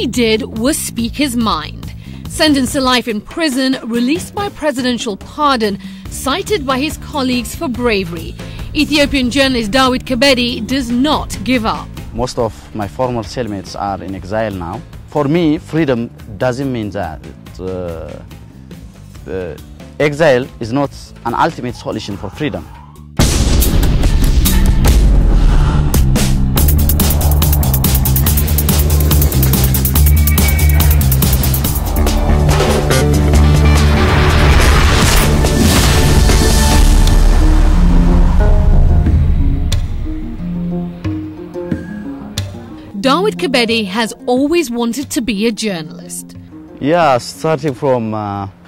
he did was speak his mind. Sentenced to life in prison, released by presidential pardon, cited by his colleagues for bravery, Ethiopian journalist Dawit Kebede does not give up. Most of my former cellmates are in exile now. For me, freedom doesn't mean that. Exile is not an ultimate solution for freedom. Dawit Kebede has always wanted to be a journalist. Yeah, starting from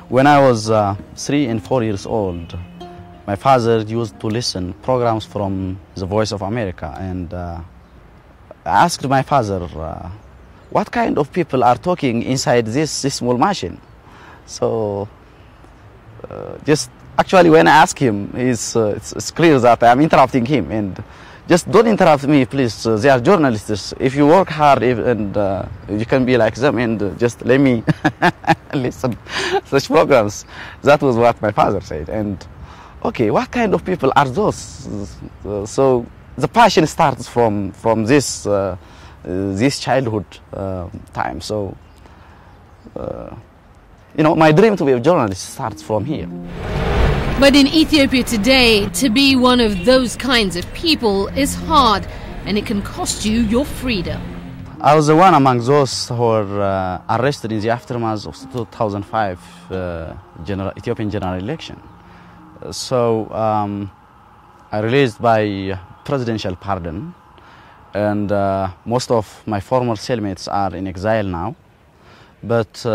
when I was 3 and 4 years old, my father used to listen programs from the Voice of America, and I asked my father, what kind of people are talking inside this small machine? So just actually when I ask him, it's clear that I'm interrupting him, and just don't interrupt me, please. They are journalists. If you work hard and you can be like them, and just let me listen such programs. That was what my father said. And okay, what kind of people are those? So the passion starts from this this childhood time. So you know, my dream to be a journalist starts from here. But in Ethiopia today, to be one of those kinds of people is hard, and it can cost you your freedom. I was the one among those who were arrested in the aftermath of the 2005 Ethiopian general election. So I released by presidential pardon, and most of my former cellmates are in exile now. But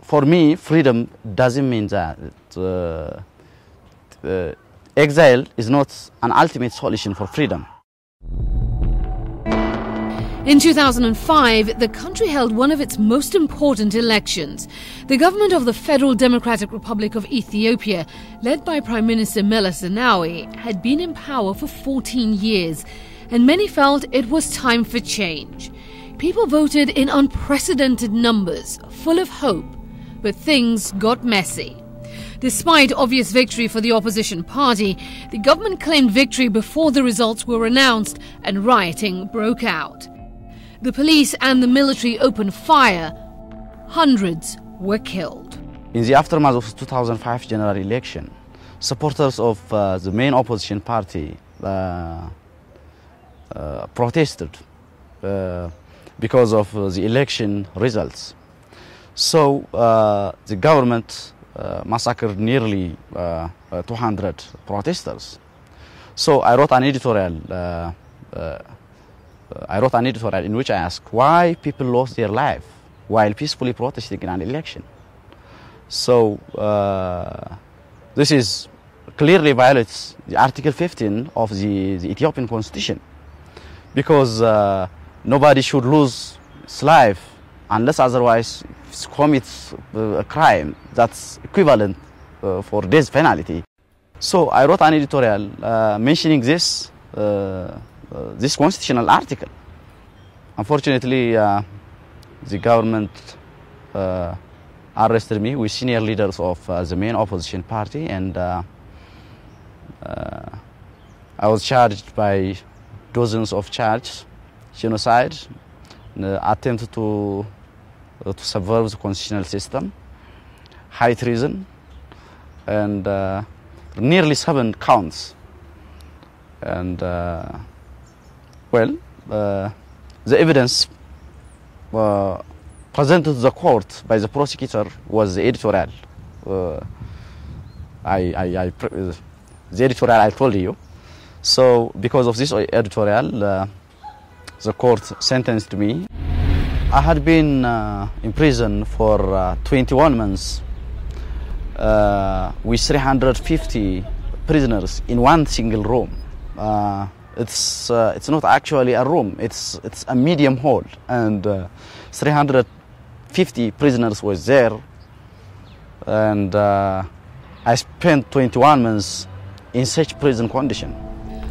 for me, freedom doesn't mean that. Exile is not an ultimate solution for freedom. In 2005, the country held one of its most important elections. The government of the Federal Democratic Republic of Ethiopia, led by Prime Minister Meles Zenawi, had been in power for 14 years, and many felt it was time for change. People voted in unprecedented numbers, full of hope. But things got messy. Despite obvious victory for the opposition party, the government claimed victory before the results were announced, and rioting broke out. The police and the military opened fire. Hundreds were killed. In the aftermath of the 2005 general election, supporters of the main opposition party protested because of the election results. So the government massacred nearly 200 protesters. So I wrote an editorial. In which I asked why people lost their life while peacefully protesting in an election. So this is clearly violates the Article 15 of the Ethiopian Constitution, because nobody should lose his life unless otherwise commits a crime that's equivalent for death penalty. So I wrote an editorial mentioning this constitutional article. Unfortunately, the government arrested me with senior leaders of the main opposition party, and I was charged by dozens of charges: genocide, attempt to subvert the constitutional system, high treason, and nearly 7 counts. And the evidence presented to the court by the prosecutor was the editorial. The editorial I told you. So because of this editorial, the court sentenced me. I had been in prison for 21 months with 350 prisoners in one single room. It's not actually a room, it's a medium hall, and 350 prisoners was there, and I spent 21 months in such prison condition.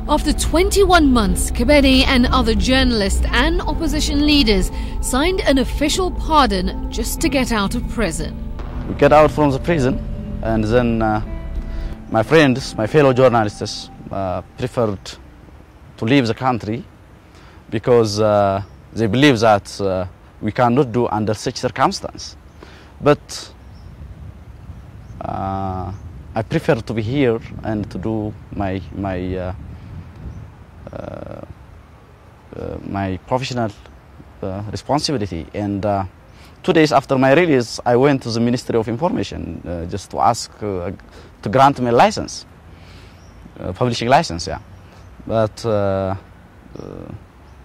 After 21 months, Kebede and other journalists and opposition leaders signed an official pardon just to get out of prison. We get out from the prison, and then my friends, my fellow journalists, preferred to leave the country because they believe that we cannot do under such circumstances. But I prefer to be here and to do my professional responsibility. And 2 days after my release, I went to the Ministry of Information just to ask to grant me a license, publishing license, yeah. But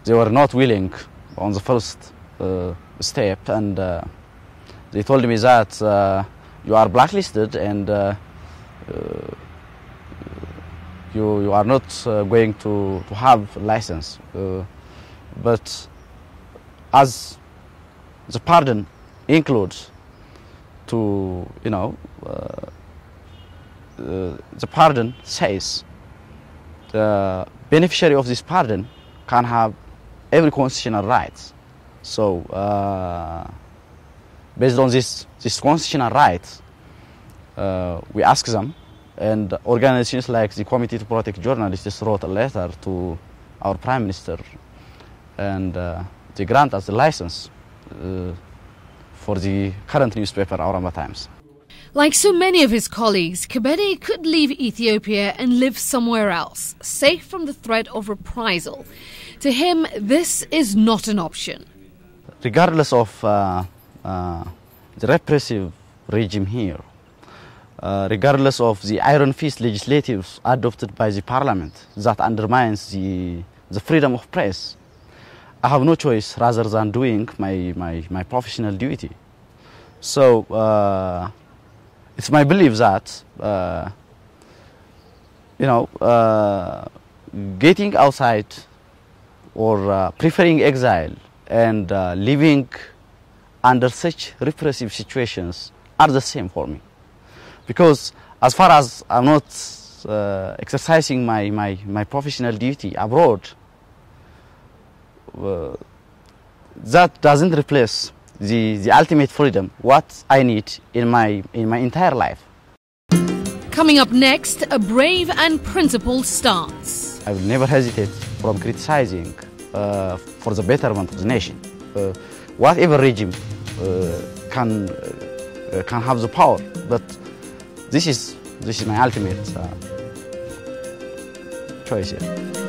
they were not willing on the first step, and they told me that you are blacklisted and you are not going to have a license. But as the pardon includes to, the pardon says the beneficiary of this pardon can have every constitutional rights. So based on this constitutional rights, we ask them, and organizations like the Committee to Protect Journalists wrote a letter to our Prime Minister, and they grant us the license for the current newspaper, Auramba Times. Like so many of his colleagues, Kebede could leave Ethiopia and live somewhere else, safe from the threat of reprisal. To him, this is not an option. Regardless of the repressive regime here, regardless of the iron fist legislatives adopted by the parliament that undermines the freedom of press, I have no choice rather than doing my professional duty. So it's my belief that getting outside or preferring exile and living under such repressive situations are the same for me. Because as far as I'm not exercising my professional duty abroad, that doesn't replace the ultimate freedom, what I need in my entire life. Coming up next, a brave and principled stance. I will never hesitate from criticizing for the betterment of the nation. Whatever regime can have the power, but this is my ultimate choice here.